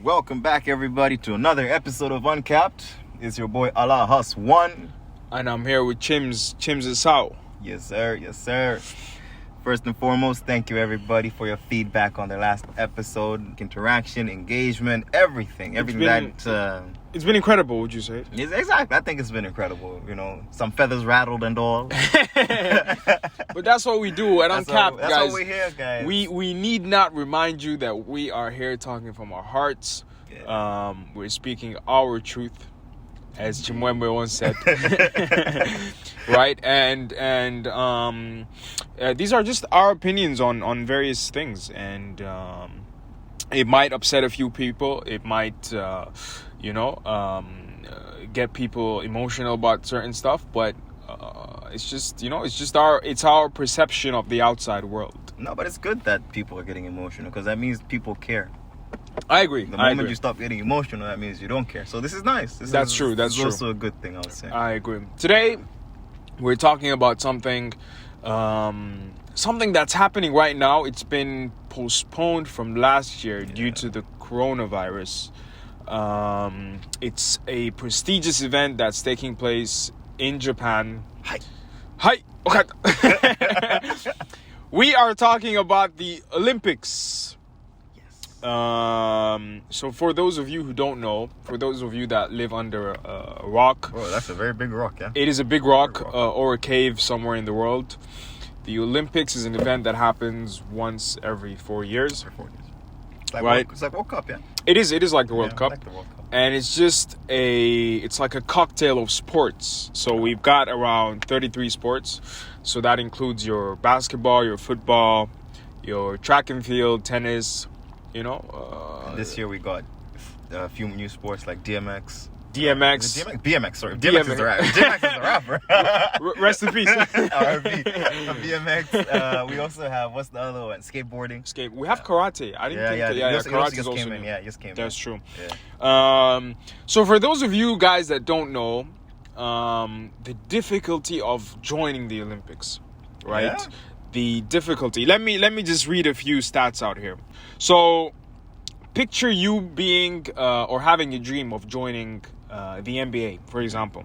Welcome back, everybody, to another episode of Uncapped. It's your boy Allah Hus One, and I'm here with Chims. Chims is out. Yes, sir. Yes, sir. First and foremost, thank you, everybody, for your feedback on the last episode, interaction, engagement, everything. It's been incredible, would you say? Exactly. I think it's been incredible. You know, some feathers rattled and all. But that's what we do at Uncapped, guys. That's what we're here, guys. We need not remind you that we are here talking from our hearts. Yeah. We're speaking our truth, as Chimwemwe once said. Right? And these are just our opinions on various things. And it might upset a few people. It might, get people emotional about certain stuff. But it's our perception of the outside world. No, but it's good that people are getting emotional, because that means people care. I agree. The moment you stop getting emotional, that means you don't care. So this is nice. That's true. That's also a good thing, I would say. I agree. Today, we're talking about something that's happening right now. It's been postponed from last year due to the coronavirus. It's a prestigious event that's taking place in Japan. Hi. Okay. We are talking about the Olympics. So for those of you who don't know, for those of you that live under a rock, that's a very big rock. Yeah, it is a big rock, or a cave somewhere in the world. The Olympics is an event that happens once every 4 years. It's like World Cup, yeah. It is like the World Cup. Like the World Cup. And it's just it's like a cocktail of sports. So we've got around 33 sports. So that includes your basketball, your football, your track and field, tennis. This year we got a few new sports like DMX. BMX, sorry. DMX is the rapper. DMX is the rapper. Rest in peace. R.I.P. BMX. We also have, what's the other one? Skateboarding. We have karate. I didn't think karate just came in. Yeah, it just came in. That's true. Yeah. So for those of you guys that don't know, the difficulty of joining the Olympics, right? Yeah. The difficulty. Let me just read a few stats out here. So picture you being or having a dream of joining the NBA, for example.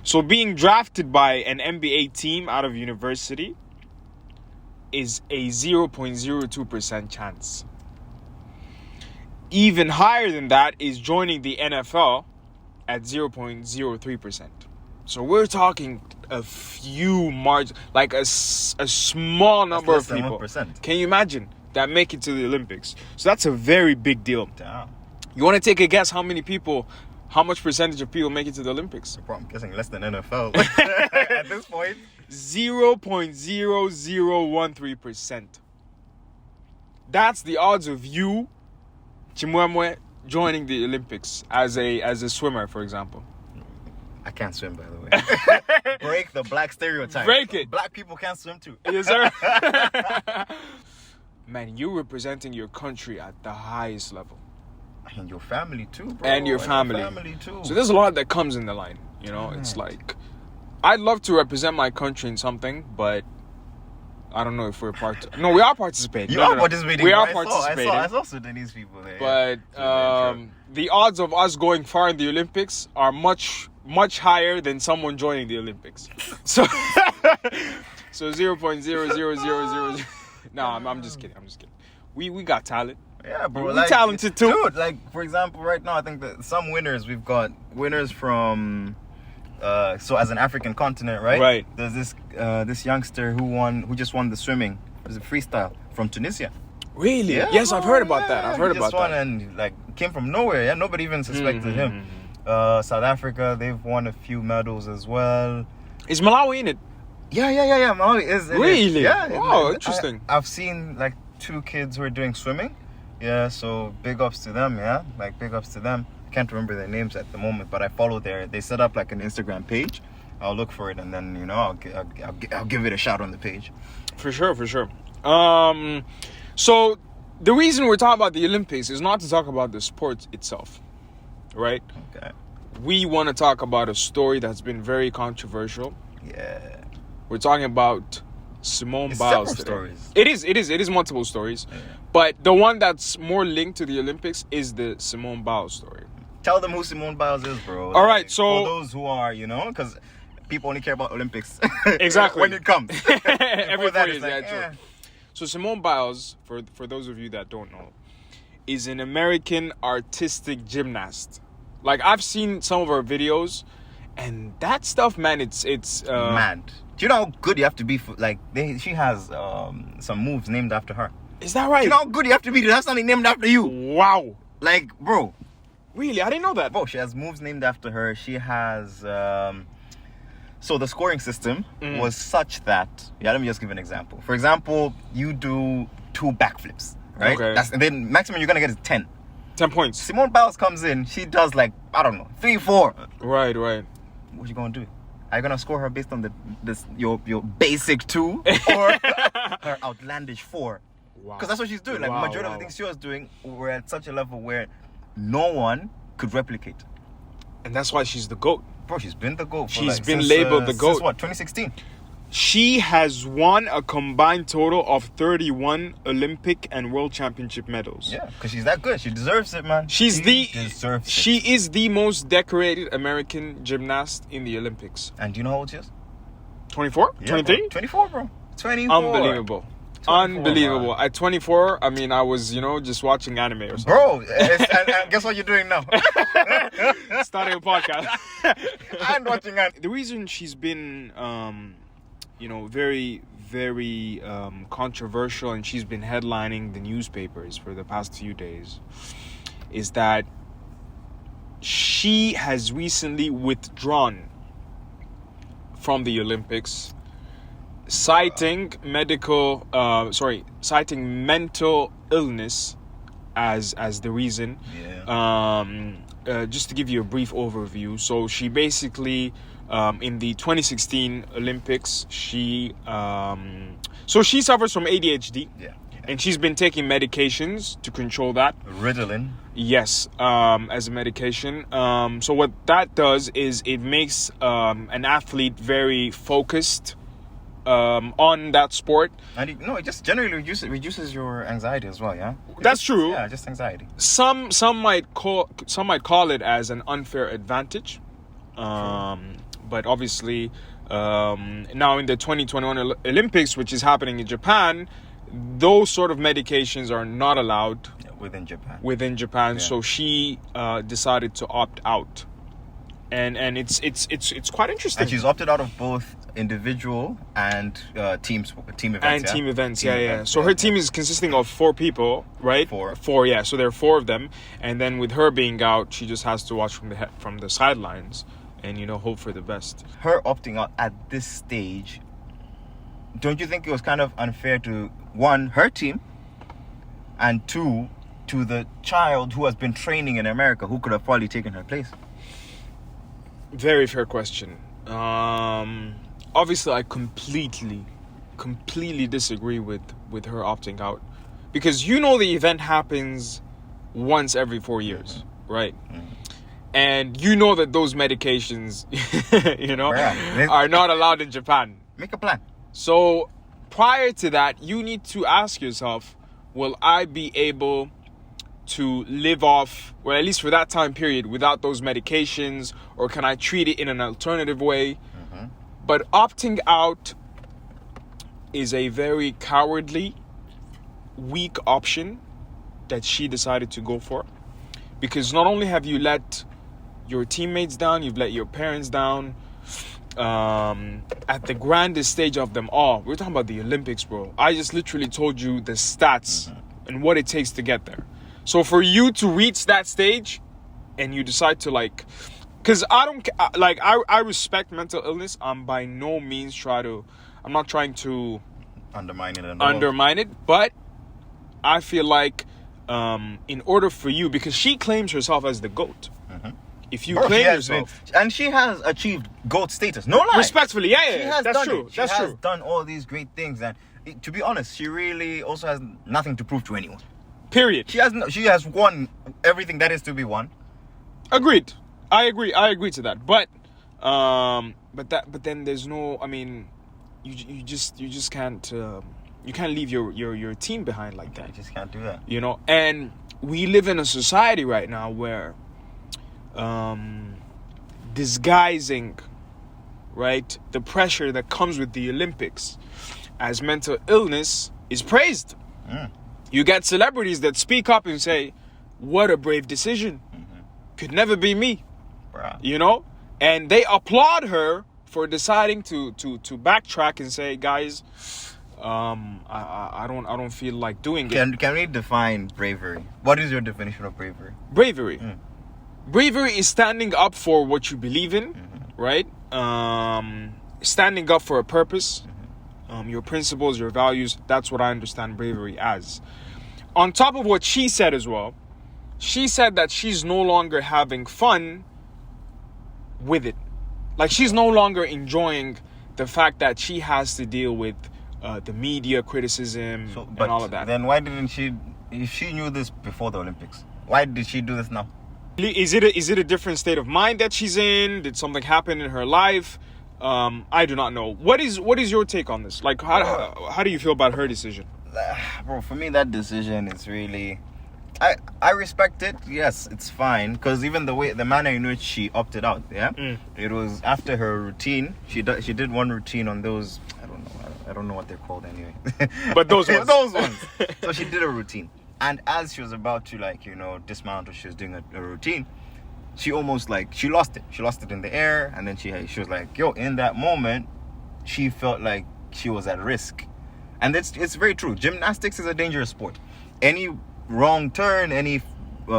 So being drafted by an NBA team out of university is a 0.02% chance. Even higher than that is joining the NFL at 0.03%. So we're talking a few like a small number of people. 1%. Can you imagine that make it to the Olympics? So that's a very big deal. Damn. You want to take a guess how much percentage of people make it to the Olympics? I'm guessing less than NFL at this point. 0.0013%. That's the odds of you, Chimwemwe, joining the Olympics as a swimmer, for example. I can't swim, by the way. Break the black stereotype. Break it. Black people can't swim too. Yes, sir. Man, you're representing your country at the highest level. And your family too, bro. And your family too. So there's a lot that comes in the line. It's like, I'd love to represent my country in something, but I don't know if we're No, we are participating. Participating. We are participating. I saw Sudanese people there. But the odds of us going far in the Olympics are much, much higher than someone joining the Olympics. So 0.0000. No, I'm just kidding. We got talent. Yeah, bro. We're talented too. Dude, like, for example, right now, I think that some winners, we've got winners from, so as an African continent, right? Right. There's this youngster who just won the swimming. It was a freestyle from Tunisia. Really? Yeah, yes, I've heard about that. I've heard about that. And came from nowhere. Yeah, nobody even suspected him. South Africa, they've won a few medals as well. Is Malawi in it? Yeah. Malawi is. Really? Yeah. Wow, interesting. I've seen like 2 kids who are doing swimming. Yeah, so big ups to them. Yeah, like big ups to them. I can't remember their names at the moment, but I follow they set up like an Instagram page. I'll look for it and then I'll give it a shout on the page. For sure. So the reason we're talking about the Olympics is not to talk about the sport itself, right? Okay. We want to talk about a story that's been very controversial. Yeah. We're talking about Simone It's Biles several today. stories. It is multiple stories. But the one that's more linked to the Olympics is the Simone Biles story. Tell them who Simone Biles is, bro. All right, so for those who are, because people only care about Olympics. Exactly. when it comes. Every 4 that, years, it's yeah, like, true. So Simone Biles, for those of you that don't know, is an American artistic gymnast. Like, I've seen some of her videos, and that stuff, man, it's mad. Do you know how good you have to be for she has some moves named after her. Is that right? Do you know how good you have to be to have something named after you? Wow. Like, bro. Really? I didn't know that. Bro, she has moves named after her. She has so the scoring system was such that let me just give an example. For example, you do 2 backflips, right? Okay. And then maximum you're gonna get is 10. 10 points. Simone Biles comes in, she does 3, 4. Right. What you gonna do? Are you gonna score her based on your basic 2 or her outlandish 4? Wow. Because that's what she's doing. Wow, Majority of the things she was doing were at such a level where no one could replicate. And that's why she's the GOAT. Bro, she's been the GOAT. She's been labeled the GOAT. Since what, 2016? She has won a combined total of 31 Olympic and World Championship medals. Yeah, because she's that good. She deserves it, man. She deserves it. is the most decorated American gymnast in the Olympics. And do you know how old she is? 24? Yeah, 23? 24, bro. 24. Unbelievable. 24, Unbelievable. man. At 24, I mean, I was, just watching anime or something. Bro, and guess what you're doing now? Starting a podcast. And watching anime. The reason she's been, very, very controversial, and she's been headlining the newspapers for the past few days, is that she has recently withdrawn from the Olympics, citing mental illness as the reason. Yeah. Just to give you a brief overview, so she basically in the 2016 Olympics, she suffers from ADHD. Yeah. And she's been taking medications to control that. Ritalin. Yes, as a medication. So what that does is it makes an athlete very focused on that sport. And it just generally reduces your anxiety as well, yeah? That's true. Yeah, just anxiety. Some might call it as an unfair advantage. But obviously, now in the 2021 Olympics, which is happening in Japan, those sort of medications are not allowed within Japan. Yeah. So she decided to opt out, and it's quite interesting. And she's opted out of both individual and team events. And yeah? team events, Team yeah. events, So her team is consisting of 4 people, right? 4. Yeah. So there are 4 of them, and then with her being out, she just has to watch from the sidelines, and hope for the best. Her opting out at this stage, don't you think it was kind of unfair to, 1, her team, and 2, to the child who has been training in America, who could have probably taken her place? Very fair question. Obviously, I completely disagree with her opting out, because the event happens once every 4 years, right? Mm-hmm. And that those medications, are not allowed in Japan. Make a plan. So prior to that, you need to ask yourself, will I be able to live off, or at least for that time period, without those medications, or can I treat it in an alternative way? Mm-hmm. But opting out is a very cowardly, weak option that she decided to go for, because not only have you let your teammates down, you've let your parents down, at the grandest stage of them all. We're talking about the Olympics, bro. I just literally told you the stats and what it takes to get there. So for you to reach that stage and you decide to because I respect mental illness. I'm by no means I'm not trying to undermine it, but I feel like in order for you, because she claims herself as the GOAT. Mm-hmm. If you claim yourself, and she has achieved GOAT status, no lie. Respectfully, yeah, that's true. She has done all these great things, and to be honest, she really also has nothing to prove to anyone. Period. She has won everything that is to be won. Agreed. I agree to that. But then there's no. I mean, you just can't you can't leave your team behind like that. You just can't do that. You know, and we live in a society right now where disguising, right, the pressure that comes with the Olympics as mental illness is praised. You get celebrities that speak up and say, what a brave decision. Could never be me. Bruh. You know? And they applaud her for deciding to backtrack and say, guys, I don't feel like doing it. Can we define bravery? What is your definition of bravery? Bravery. Bravery is standing up for what you believe in, right? Standing up for a purpose, your principles, your values. That's what I understand bravery as. On top of what she said as well, she said that she's no longer having fun with it. Like, she's no longer enjoying the fact that she has to deal with the media criticism and all of that. Then why didn't she, if she knew this before the Olympics, why did she do this now? Is it a different state of mind that she's in? Did something happen in her life? I do not know. What is your take on this? Like, how do you feel about her decision? Bro, for me, that decision is really... I respect it. Yes, it's fine. Because even the manner in which she opted out, yeah? It was after her routine. She did one routine on those... I don't know what they're called anyway. But those ones. Those ones. So she did a routine. And as she was about to, like, you know, dismount, or she was doing a routine, she almost, like, she lost it. She lost it in the air. And then she was like, yo, in that moment, she felt like she was at risk. And it's very true. Gymnastics is a dangerous sport. Any wrong turn, any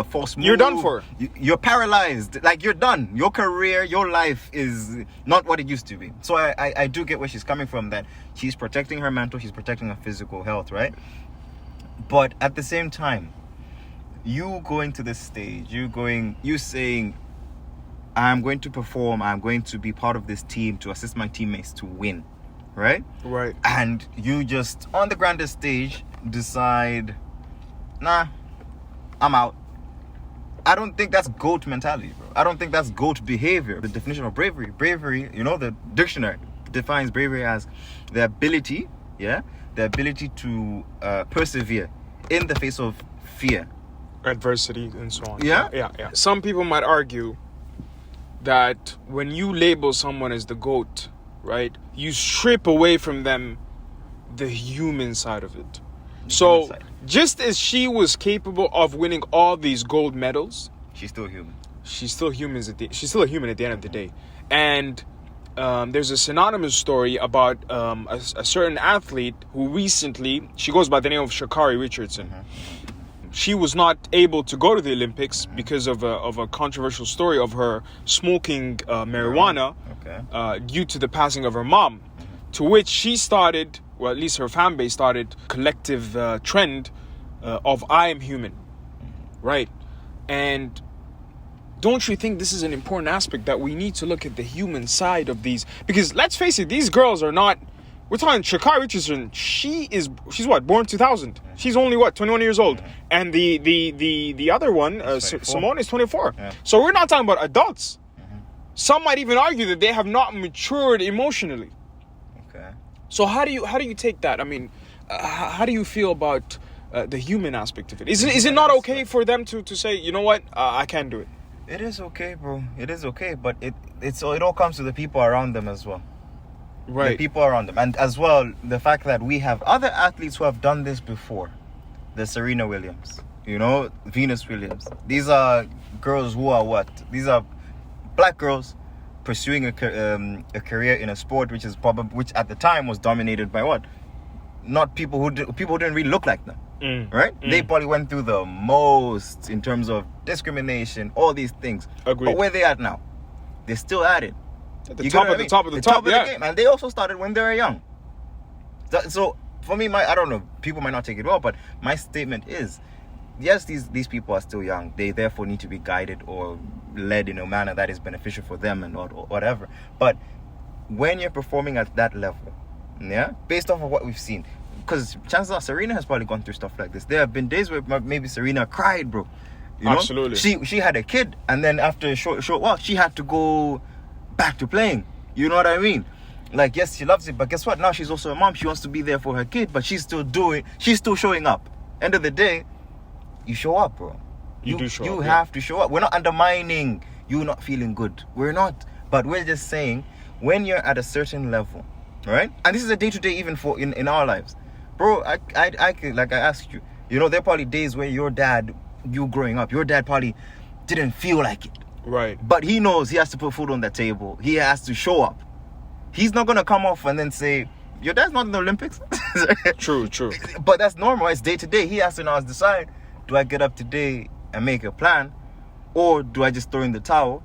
false move, you're done for. You're paralyzed. Like, you're done. Your career, your life is not what it used to be. So I do get where she's coming from, that she's protecting her mental, she's protecting her physical health, right? But at the same time, you going to this stage, you saying, I'm going to perform, I'm going to be part of this team to assist my teammates to win, right? Right. And you just, on the grandest stage, decide, nah, I'm out. I don't think that's GOAT mentality, bro. I don't think that's GOAT behavior. The definition of bravery, you know, the dictionary defines bravery as the ability to persevere in the face of fear, adversity, and so on. Yeah. Some people might argue that when you label someone as the GOAT, right, you strip away from them the human side of it. So just as she was capable of winning all these gold medals, she's still human. She's still a human at the end of the day. And there's a synonymous story about a certain athlete who recently, she goes by the name of Sha'Carri Richardson. She was not able to go to the Olympics because of a controversial story of her smoking marijuana due to the passing of her mom, to which she started, well, at least her fan base started, collective trend of I am human, right? And don't you think this is an important aspect, that we need to look at the human side of these? Because let's face it, these girls are not... We're talking Sha'Carri Richardson. She's what, born 2000. She's only 21 years old, and the other one, Simone, is 24. So we're not talking about adults. Some might even argue that they have not matured emotionally. So how do you take that? I mean, how do you feel about the human aspect of it? Is it not okay for them to say, you know what, I can't do it? It is okay, bro. It is okay, but it all comes to the people around them as well. Right. The people around them. And as well, the fact that we have other athletes who have done this before. The Serena Williams, you know, Venus Williams. These are girls who are what? These are black girls pursuing a career in a sport which at the time was dominated by what? Not people who didn't really look like them. Right? They probably went through the most in terms of discrimination, all these things. Agreed. But where they at now? They're still at it. At the top of the game. And they also started when they were young. So for me, I don't know, people might not take it well, but my statement is, yes, these people are still young. They therefore need to be guided or led in a manner that is beneficial for them and whatever. But when you're performing at that level, yeah, based off of what we've seen, because chances are Serena has probably gone through stuff like this. There have been days where maybe Serena cried, bro. You know? Absolutely. She had a kid, and then after a short while, she had to go back to playing. You know what I mean? Like, yes, she loves it, but guess what? Now she's also a mom. She wants to be there for her kid, but she's still showing up. End of the day, you show up, bro. You do show up. You have to show up. We're not undermining you not feeling good. We're not. But we're just saying, when you're at a certain level, right? And this is a day-to-day even for in our lives. Bro, I could, like I asked you, you know, there are probably days where you growing up, your dad probably didn't feel like it. Right. But he knows he has to put food on the table. He has to show up. He's not going to come off and then say, your dad's not in the Olympics. True. But that's normal. It's day to day. He has to now decide, do I get up today and make a plan? Or do I just throw in the towel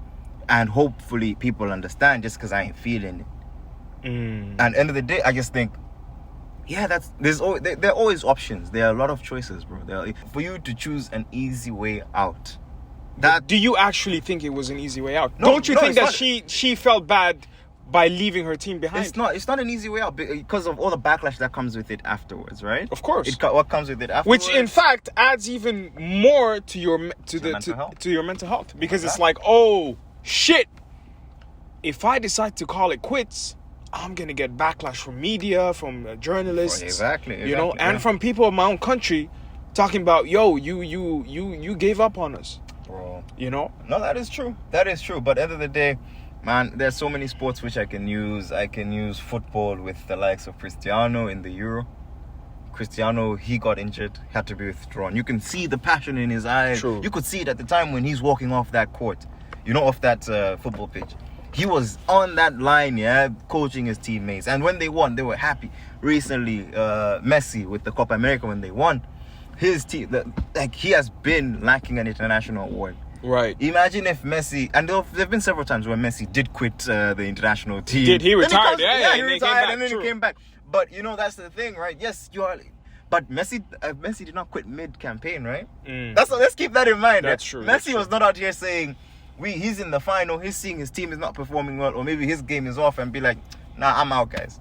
and hopefully people understand just because I ain't feeling it? And end of the day, I just think, yeah, there are always options. There are a lot of choices, bro. For you to choose an easy way out. Do you actually think it was an easy way out? No, Don't you think that she felt bad by leaving her team behind? It's not an easy way out because of all the backlash that comes with it afterwards, right? Of course. What comes with it afterwards? Which in fact adds even more to your mental health because it's like, oh shit, if I decide to call it quits, I'm gonna get backlash from media, from journalists, exactly, you know, and from people of my own country talking about, yo, you gave up on us, bro. You know? No, that is true. But at the end of the day, man, there's so many sports which I can use. I can use football with the likes of Cristiano in the Euro. Cristiano, he got injured, had to be withdrawn. You can see the passion in his eyes. True. You could see it at the time when he's walking off that court, off that football pitch. He was on that line, coaching his teammates. And when they won, they were happy. Recently, Messi with the Copa America, when they won, his team, he has been lacking an international award. Right. Imagine if Messi, and there have been several times where Messi did quit the international team. He retired? He retired and then he came back. But that's the thing, right? Yes, you are. But Messi did not quit mid-campaign, right? Let's keep that in mind. That's true. Messi was not out here saying, he's in the final, he's seeing his team is not performing well, or maybe his game is off, and be like, nah, I'm out, guys.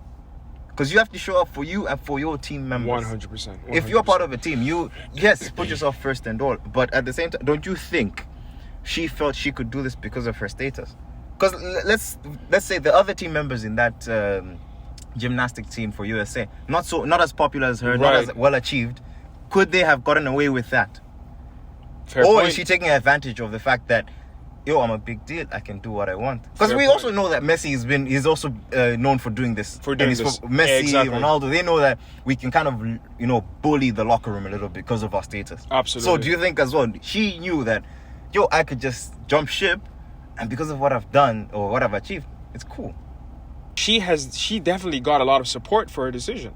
Because you have to show up for you and for your team members. 100%. If you're part of a team, put yourself first and all. But at the same time, don't you think she felt she could do this because of her status? Because let's say the other team members in that gymnastic team for USA, not as popular as her, right, not as well achieved, could they have gotten away with that? Fair Or point. is she taking advantage of the fact that, I'm a big deal, I can do what I want? Because Fair we point. also know that Messi he's also known for doing this. Messi, Exactly. Ronaldo, they know that we can kind of, bully the locker room a little bit because of our status. Absolutely. So do you think as well, she knew that, I could just jump ship, and because of what I've done or what I've achieved, it's cool. She definitely got a lot of support for her decision.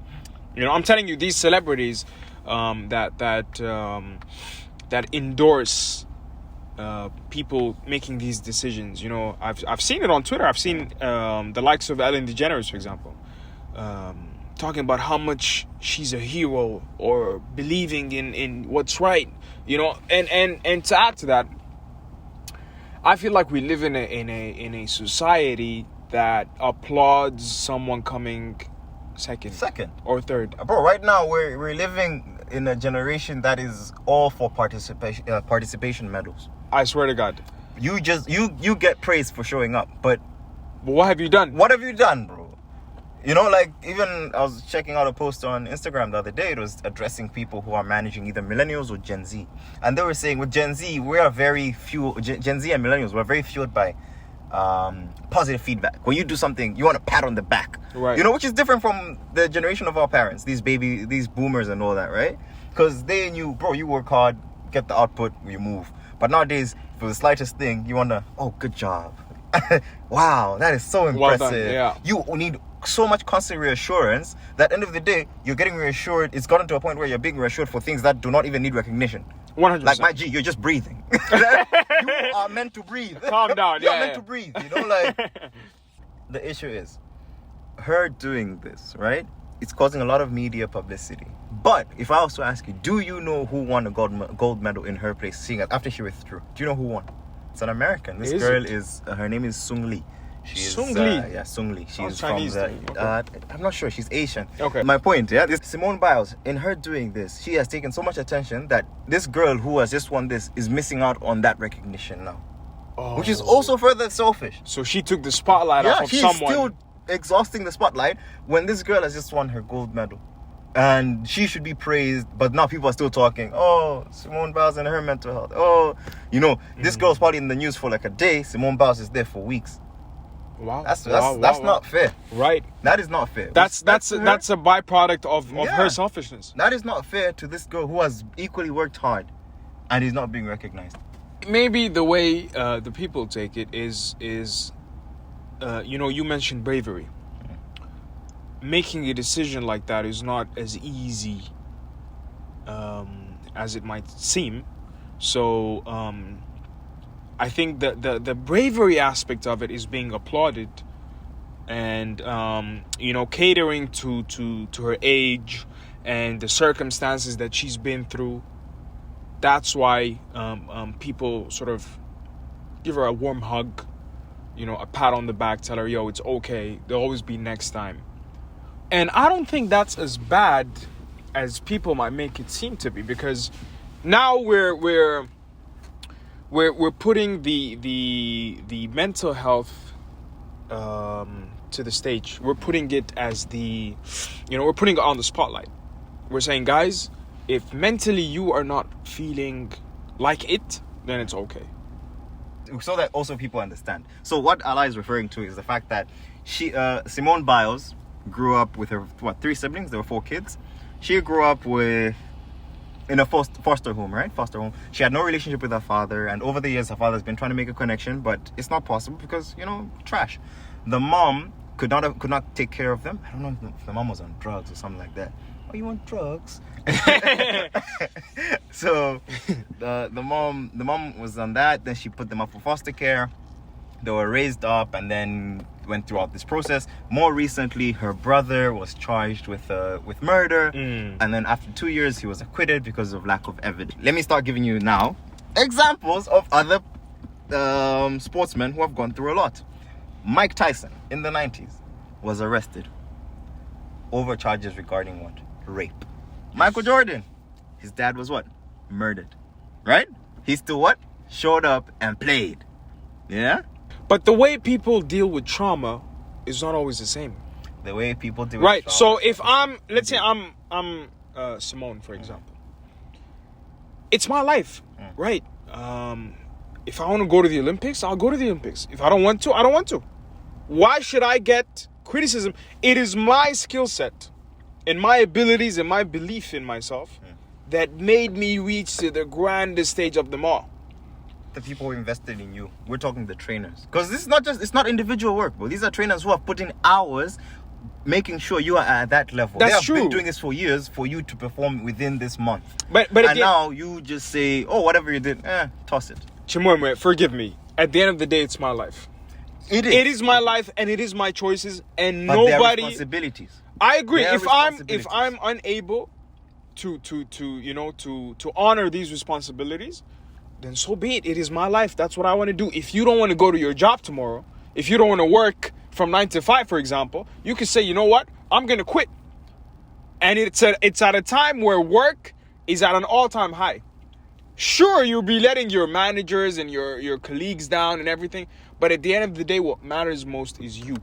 I'm telling you, these celebrities that endorse people making these decisions. I've seen it on Twitter. I've seen the likes of Ellen DeGeneres, for example, talking about how much she's a hero or believing in what's right. And to add to that, I feel like we live in a society that applauds someone coming second or third. Bro, right now we're living in a generation that is all for participation medals. I swear to God. You get praised for showing up, but what have you done? What have you done, bro? Even I was checking out a post on Instagram the other day. It was addressing people who are managing either millennials or Gen Z. And they were saying with Gen Z, we are very few, Gen Z and millennials, we're very fueled by positive feedback. When you do something, you want a pat on the back. Right. Which is different from the generation of our parents, these boomers and all that, right? Because they knew, bro, you work hard, get the output, you move. But nowadays, for the slightest thing, you want to, good job. Wow, that is so impressive. Well done, yeah. You need so much constant reassurance that at the end of the day, you're getting reassured. It's gotten to a point where you're being reassured for things that do not even need recognition. 100%. Like, my G, you're just breathing. You are meant to breathe. Calm down. You're meant to breathe. The issue is her doing this, right? It's causing a lot of media publicity. But if I was to ask you, do you know who won a gold medal in her place, seeing as after she withdrew? Do you know who won? It's an American. This girl is her name is Sung Lee. Sung Lee? Sung Lee. She's Chinese from I'm not sure. She's Asian. Okay. My point, this Simone Biles, in her doing this, she has taken so much attention that this girl who has just won this is missing out on that recognition now. Which is also further selfish. So she took the spotlight off of someone. Still exhausting the spotlight when this girl has just won her gold medal. And she should be praised, but now people are still talking, oh, Simone Biles and her mental health. Oh, this girl's probably in the news for like a day. Simone Biles is there for weeks. Wow. That's not fair. Right. That is not fair. That's a byproduct of her selfishness. That is not fair to this girl who has equally worked hard and is not being recognized. Maybe the way the people take it is you mentioned bravery. Making a decision like that is not as easy as it might seem. So I think that the bravery aspect of it is being applauded, and catering to her age and the circumstances that she's been through. That's why people sort of give her a warm hug, a pat on the back, tell her, yo, it's okay, there'll always be next time. And I don't think that's as bad as people might make it seem to be, because now we're putting the mental health to the stage. We're putting it as we're putting it on the spotlight. We're saying, guys, if mentally you are not feeling like it, then it's okay. So that also people understand. So what Allah is referring to is the fact that Simone Biles grew up with her 3 siblings. There were 4 kids. She grew up in a foster home, right? Foster home. She had no relationship with her father, and over the years her father's been trying to make a connection, but it's not possible because trash. The mom could not take care of them. I don't know if the mom was on drugs or something like that. Oh, you want drugs? So the mom was on that. Then she put them up for foster care. They were raised up and then went throughout this process. More recently, her brother was charged with murder, and then after 2 years, he was acquitted because of lack of evidence. Let me start giving you now examples of other sportsmen who have gone through a lot. Mike Tyson in the 90s was arrested over charges regarding what? Rape. Michael Jordan, his dad was what? Murdered. Right? He still what? Showed up and played. Yeah? But the way people deal with trauma is not always the same. The way people deal with trauma. Right. So if let's say I'm Simone, for example. It's my life, right? If I want to go to the Olympics, I'll go to the Olympics. If I don't want to, I don't want to. Why should I get criticism? It is my skill set and my abilities and my belief in myself that made me reach to the grandest stage of them all. The people who invested in you. We're talking the trainers. Because this is it's not individual work, but these are trainers who have put in hours making sure you are at that level. That's true. They have been doing this for years for you to perform within this month. But and again, now you just say, oh, whatever you did, toss it. Chimwemwe, forgive me. At the end of the day, it's my life. It is my life and it is my choices, and but nobody. There are responsibilities. I agree. If I'm unable to honor these responsibilities, then so be it. It is my life. That's what I want to do. If you don't want to go to your job tomorrow, if you don't want to work from 9 to 5, for example, you can say, you know what? I'm going to quit. And it's at a time where work is at an all-time high. Sure, you'll be letting your managers and your colleagues down and everything, but at the end of the day, what matters most is you.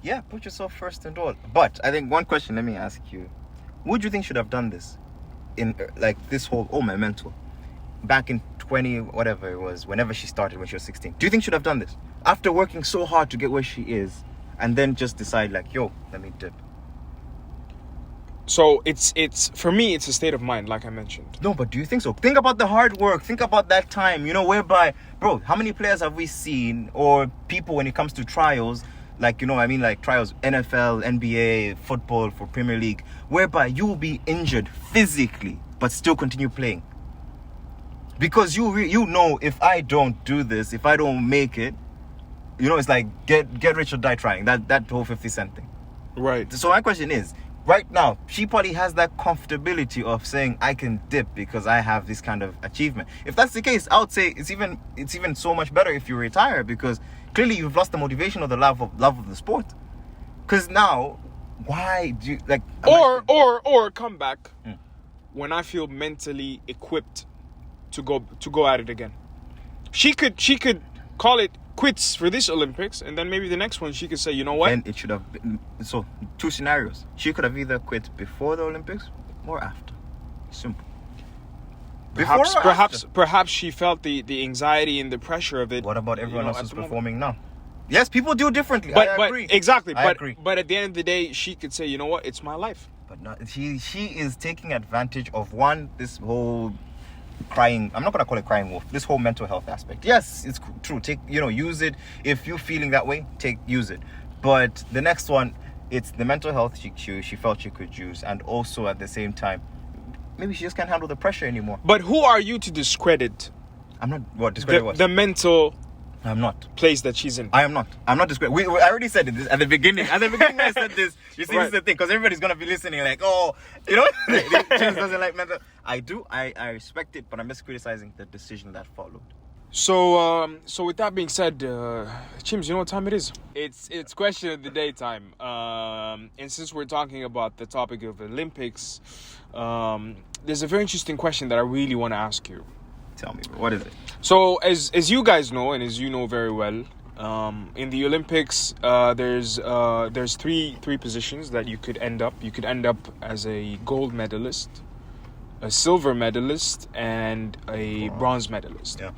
Yeah, put yourself first and all. But I think one question, let me ask you. Would you think should have done this? In like this whole, my mentor. Back in 20, whatever it was, whenever she started when she was 16. Do you think she'd have done this? After working so hard to get where she is, and then just decide like, yo, let me dip. So it's for me, it's a state of mind, like I mentioned. No, but do you think so? Think about the hard work. Think about that time, whereby, bro, how many players have we seen or people when it comes to trials, like, trials, NFL, NBA, football for Premier League, whereby you will be injured physically, but still continue playing. Because you know, if I don't do this, if I don't make it, it's like get rich or die trying. That whole 50 Cent thing. Right. So my question is, right now, she probably has that comfortability of saying, I can dip because I have this kind of achievement. If that's the case, I would say it's even so much better if you retire, because clearly you've lost the motivation or the love of the sport. Because now, why do you like? Or come back when I feel mentally equipped to go at it again. She could call it quits for this Olympics, and then maybe the next one she could say, you know what? Then it should have been, so 2 scenarios. She could have either quit before the Olympics or after. Simple. Perhaps she felt the anxiety and the pressure of it. What about everyone else who's performing now? Yes, people do differently. I agree. Exactly. I agree. But at the end of the day, she could say, you know what, it's my life. But not, she is taking advantage of this whole crying. I'm not gonna call it crying wolf. This whole mental health aspect. Yes, it's true. Use it if you're feeling that way. Use it. But the next one, it's the mental health she felt she could use, and also at the same time, maybe she just can't handle the pressure anymore. But who are you to discredit? I'm not discredit the mental. I'm not. Place that she's in. I am not. I'm not discrediting. I already said this at the beginning. At the beginning, I said this. You see, This is the thing, because everybody's gonna be listening, like, oh, Chims doesn't like mental. I do. I respect it, but I'm just criticizing the decision that followed. So with that being said, Chims, you know what time it is? It's question of the day time. And since we're talking about the topic of Olympics, there's a very interesting question that I really want to ask you. Tell me, what is it? So as you guys know, and as you know very well, in the Olympics, there's three positions that you could end up. You could end up as a gold medalist, a silver medalist, and a bronze medalist. Yeah.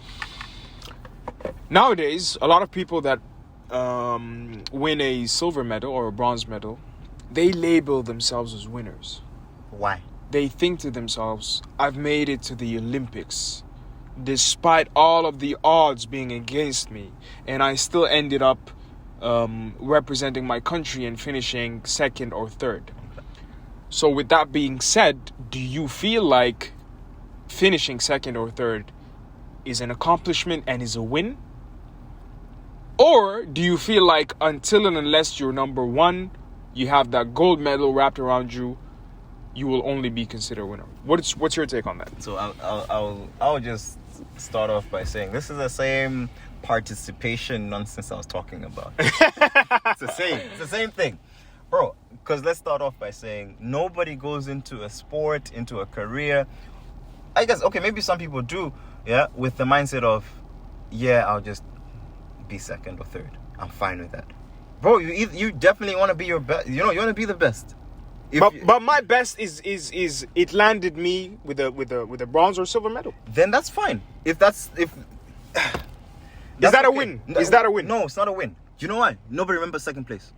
Nowadays, a lot of people that win a silver medal or a bronze medal, they label themselves as winners. Why? They think to themselves, I've made it to the Olympics, despite all of the odds being against me, and I still ended up representing my country and finishing second or third. So with that being said, do you feel like finishing second or third is an accomplishment and is a win? Or do you feel like until and unless you're number one, you have that gold medal wrapped around you, you will only be considered a winner? What's your take on that? So I'll just start off by saying this is the same participation nonsense I was talking about. It's the same thing, bro. Because let's start off by saying nobody goes into a sport, into a career. I guess, okay, maybe some people do, yeah, with the mindset of, yeah, I'll just be second or third. I'm fine with that, bro. You definitely want to be your best. You want to be the best. But my best is it landed me with a bronze or silver medal. Then that's fine. Is that a win? Is that a win? No, it's not a win. You know why? Nobody remembers second place.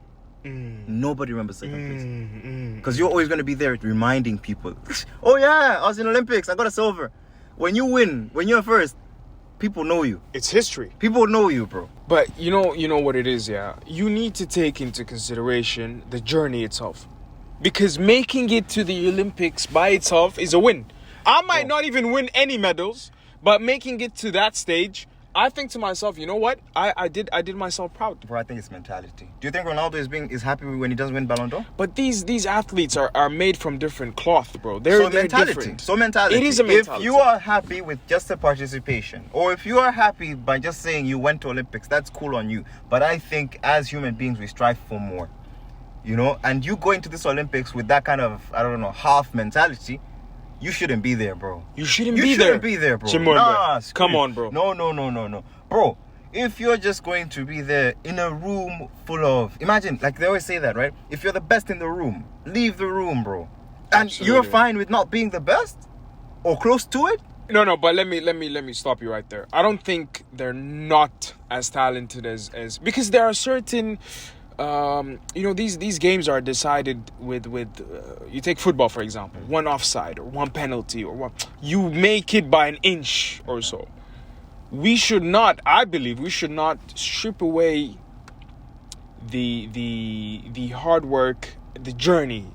Nobody remembers second place. Because you're always going to be there reminding people, oh yeah, I was in Olympics, I got a silver. When you win, when you're first, people know you. It's history. People know you, bro. But you know what it is, yeah? You need to take into consideration the journey itself. Because making it to the Olympics by itself is a win. I might not even win any medals, but making it to that stage, I think to myself, you know what? I did myself proud. Bro, I think it's mentality. Do you think Ronaldo is happy when he doesn't win Ballon d'Or? But these athletes are made from different cloth, bro. They're different. So mentality. It is a mentality. If you are happy with just the participation, or if you are happy by just saying you went to Olympics, that's cool on you. But I think as human beings, we strive for more. And you go into this Olympics with that kind of, I don't know, half mentality, you shouldn't be there, bro. You shouldn't be there, bro. Simone, come on, bro. No. Bro, if you're just going to be there in a room full of, imagine, like they always say that, right? If you're the best in the room, leave the room, bro. And Absolutely. You're fine with not being the best or close to it? No, but let me stop you right there. I don't think they're not as talented as because there are certain these games are decided with you take football, for example, one offside or one penalty or one, you make it by an inch or so. I believe we should not strip away the hard work, the journey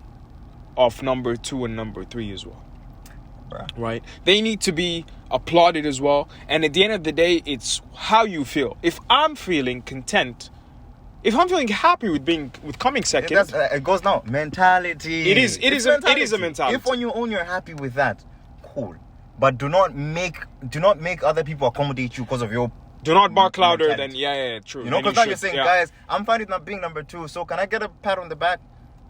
of number 2 and number 3 as well. Right? They need to be applauded as well. And at the end of the day, it's how you feel. If I'm feeling content, if I'm feeling happy with coming second, it goes now. Mentality. It is a mentality. If on your own you're happy with that, cool. But do not make other people accommodate you because of your. Do not bark louder than true. Because now you're saying, guys, I'm fine with not being number 2. So can I get a pat on the back?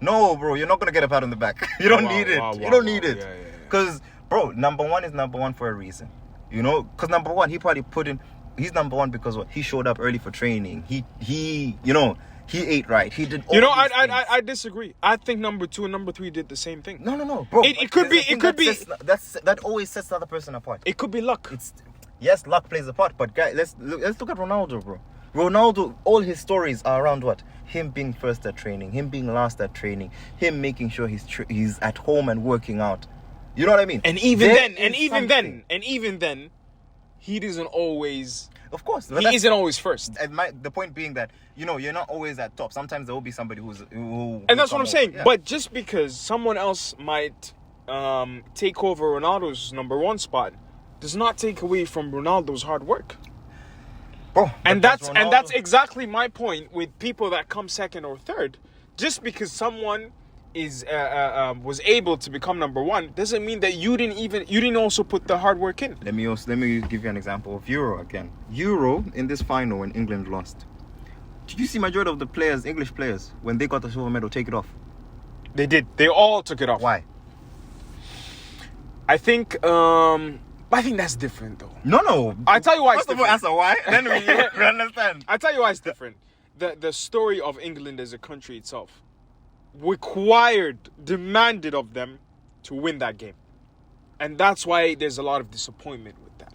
No, bro, you're not gonna get a pat on the back. You don't need it. You don't need it. Because bro, number 1 is number 1 for a reason. Because number 1, he probably put in. he's number one because what? He showed up early for training. He you know, he ate right. He did all You know, these things. I disagree. I think number 2 and number 3 did the same thing. No, bro. It could be That always sets the other person apart. it could be luck. Yes, luck plays a part, but guys, let's look at Ronaldo, bro. Ronaldo, all his stories are around what? Him being first at training, him being last at training, him making sure he's at home and working out. You know what I mean? And even then, he doesn't always. Of course, He isn't always first. The point being that, you know, you're not always at top. Sometimes there will be somebody who And that's what I'm saying. Yeah. But just because someone else might take over Ronaldo's number 1 spot does not take away from Ronaldo's hard work. Bro, And that's exactly my point with people that come second or third. Just because someone was able to become number 1 doesn't mean that you didn't also put the hard work in. Let me give you an example of Euro again. Euro in this final when England lost. Did you see majority of the players, English players, when they got the silver medal, take it off? They did. They all took it off. Why? I think that's different though. No. I tell you why. First of all, answer why, then we understand. I tell you why it's different. The story of England as a country itself demanded of them to win that game, and that's why there's a lot of disappointment with that.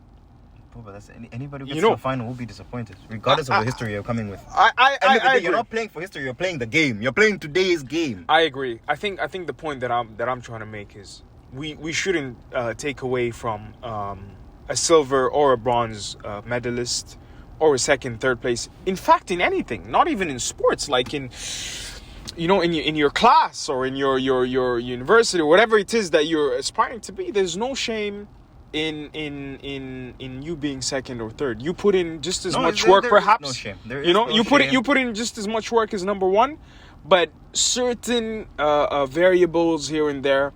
Bro, but that's anybody who gets to the final will be disappointed, regardless of the history you're coming with. I agree. You're not playing for history. You're playing the game. You're playing today's game. I agree. I think the point that I'm trying to make is we shouldn't take away from a silver or a bronze medalist or a second, third place. In fact, in anything, not even in sports, like in your class or in your university or whatever it is that you're aspiring to be. There's no shame in you being second or third. You put in just as much work, perhaps. No shame. You put in just as much work as number 1, but certain variables here and there.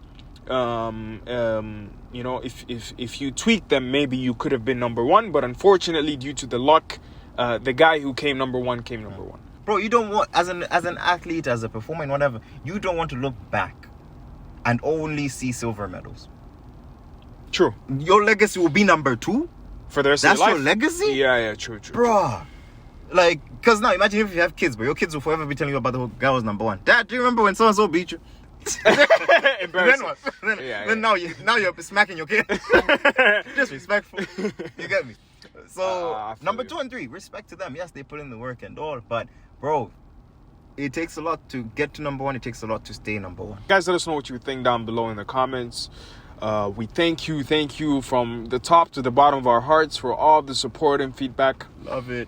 If you tweak them, maybe you could have been number 1, but unfortunately, due to the luck, the guy who came number 1 came number 1. Bro, you don't want, as an athlete, as a performer, and whatever, you don't want to look back and only see silver medals. True. Your legacy will be number 2 for the rest of your life. That's your legacy? Yeah, true. Bro, like, because now imagine if you have kids, bro. Your kids will forever be telling you about the guy was number 1. Dad, do you remember when so-and-so beat you? Then what? Then now you're smacking your kid. Disrespectful. You get me? So number 2 and 3, respect to them. Yes, they put in the work and all, but bro, it takes a lot to get to number 1. It takes a lot to stay number 1. Guys, let us know what you think down below in the comments. We thank you from the top to the bottom of our hearts for all the support and feedback. Love it.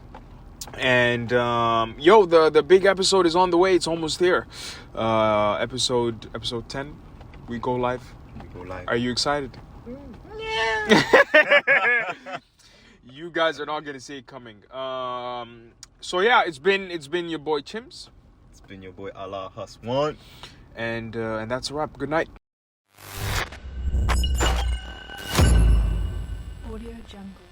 And the big episode is on the way. It's almost here. Episode 10. We go live. Are you excited? Yeah. You guys are not gonna see it coming. So yeah, it's been your boy Chims. It's been your boy Allah Haswan. And that's a wrap. Good night. Audio Jungle.